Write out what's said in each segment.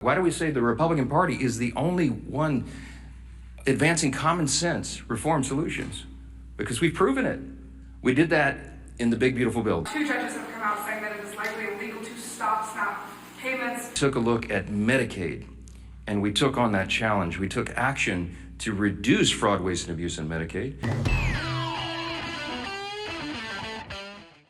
Why do we say the Republican Party is the only one advancing common sense reform solutions? Because we've proven it. We did that in the big, beautiful bill. 2 judges have come out saying that it is likely illegal to stop SNAP payments. Took a look at Medicaid, and we took on that challenge. We took action to reduce fraud, waste, and abuse in Medicaid.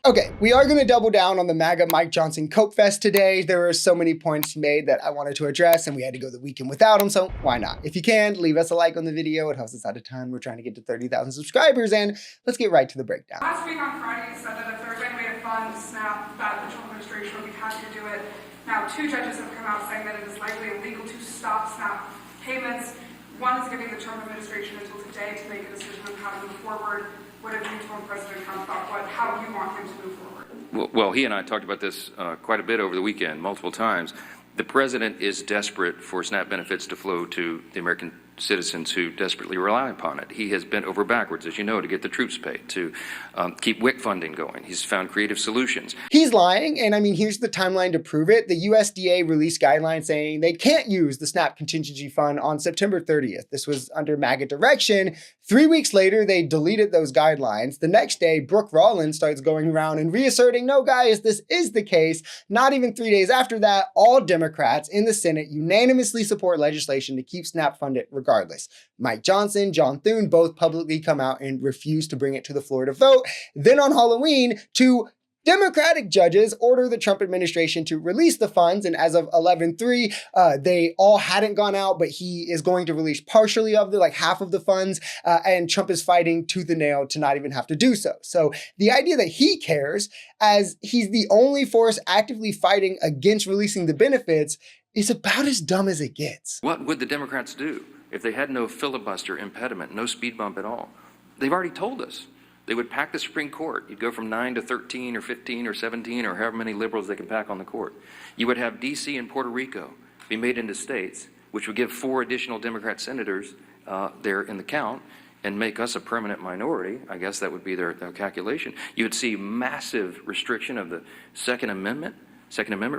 Okay, we are going to double down on the MAGA Mike Johnson Cope Fest today. There were so many points he made that I wanted to address, and we had to go the weekend without him, so why not? If you can, leave us a like on the video. It helps us out a ton. We're trying to get to 30,000 subscribers, and let's get right to the breakdown. Last week on Friday, you said that if there was any way to fund SNAP, that the Trump administration would be happy to do it. Now, 2 judges have come out saying that it is likely illegal to stop SNAP payments. One is giving the Trump administration until today to make a decision on how to move forward. What have you told President Trump about how you want him to move forward? Well, he and I talked about this quite a bit over the weekend, multiple times. The president is desperate for SNAP benefits to flow to the American citizens who desperately rely upon it. He has bent over backwards, as you know, to get the troops paid, to keep WIC funding going. He's found creative solutions. He's lying, and I mean, here's the timeline to prove it. The USDA released guidelines saying they can't use the SNAP contingency fund on September 30th. This was under MAGA direction. 3 weeks later, they deleted those guidelines. The next day, Brooke Rollins starts going around and reasserting, no, guys, this is the case. Not even 3 days after that, all Democrats in the Senate unanimously support legislation to keep SNAP funded regardless. Mike Johnson, John Thune both publicly come out and refuse to bring it to the floor to vote. Then on Halloween, 2 Democratic judges order the Trump administration to release the funds, and as of 11/3, they all hadn't gone out, but he is going to release partially of like half of the funds, and Trump is fighting tooth and nail to not even have to do so. So the idea that he cares, as he's the only force actively fighting against releasing the benefits, is about as dumb as it gets. What would the Democrats do if they had no filibuster impediment, no speed bump at all? They've already told us. They would pack the Supreme Court. You'd go from 9 to 13 or 15 or 17 or however many liberals they can pack on the court. You would have D.C. and Puerto Rico be made into states, which would give 4 additional Democrat senators there in the count and make us a permanent minority. I guess that would be their calculation. You would see massive restriction of the Second Amendment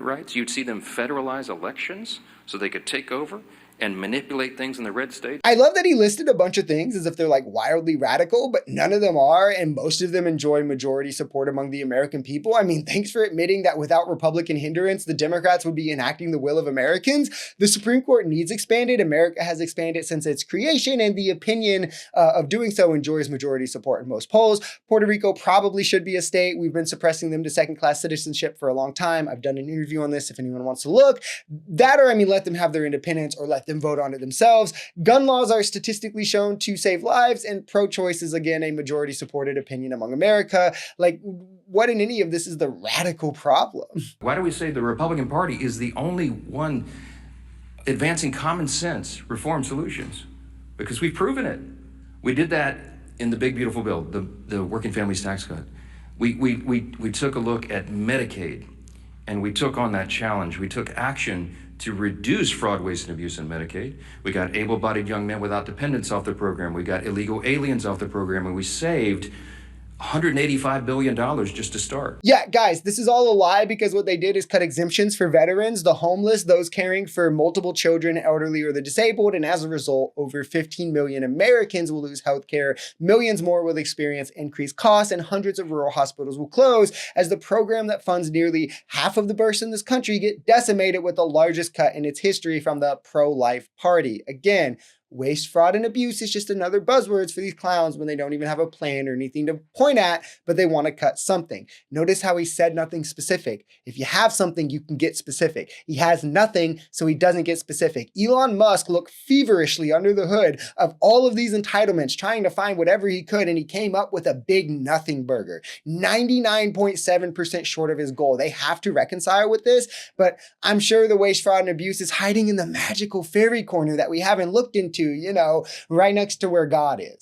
rights. You'd see them federalize elections so they could take over and manipulate things in the red state. I love that he listed a bunch of things as if they're like wildly radical, but none of them are, and most of them enjoy majority support among the American people. I mean, thanks for admitting that without Republican hindrance, the Democrats would be enacting the will of Americans. The Supreme Court needs expanded. America has expanded since its creation, and the opinion of doing so enjoys majority support in most polls. Puerto Rico probably should be a state. We've been suppressing them to second-class citizenship for a long time. I've done an interview on this if anyone wants to look. That, or I mean, let them have their independence or let them vote on it themselves. Gun laws are statistically shown to save lives, and pro-choice is again a majority supported opinion among America. Like, what in any of this is the radical problem? Why do we say the Republican Party is the only one advancing common sense reform solutions? Because we've proven it. We did that in the big, beautiful bill, the Working Families Tax Cut. We took a look at Medicaid, and we took on that challenge. We took action to reduce fraud, waste, and abuse in Medicaid. We got able-bodied young men without dependents off the program. We got illegal aliens off the program, and we saved $185 billion just to start. Yeah, guys, this is all a lie because what they did is cut exemptions for veterans, the homeless, those caring for multiple children, elderly, or the disabled, and as a result, over 15 million Americans will lose health care, millions more will experience increased costs, and hundreds of rural hospitals will close as the program that funds nearly half of the births in this country get decimated with the largest cut in its history from the pro-life party. Again, waste, fraud, and abuse is just another buzzwords for these clowns when they don't even have a plan or anything to point at, but they want to cut something. Notice how he said nothing specific. If you have something, you can get specific. He has nothing, so he doesn't get specific. Elon Musk looked feverishly under the hood of all of these entitlements, trying to find whatever he could, and he came up with a big nothing burger. 99.7% short of his goal. They have to reconcile with this, but I'm sure the waste, fraud, and abuse is hiding in the magical fairy corner that we haven't looked into, you know, right next to where God is.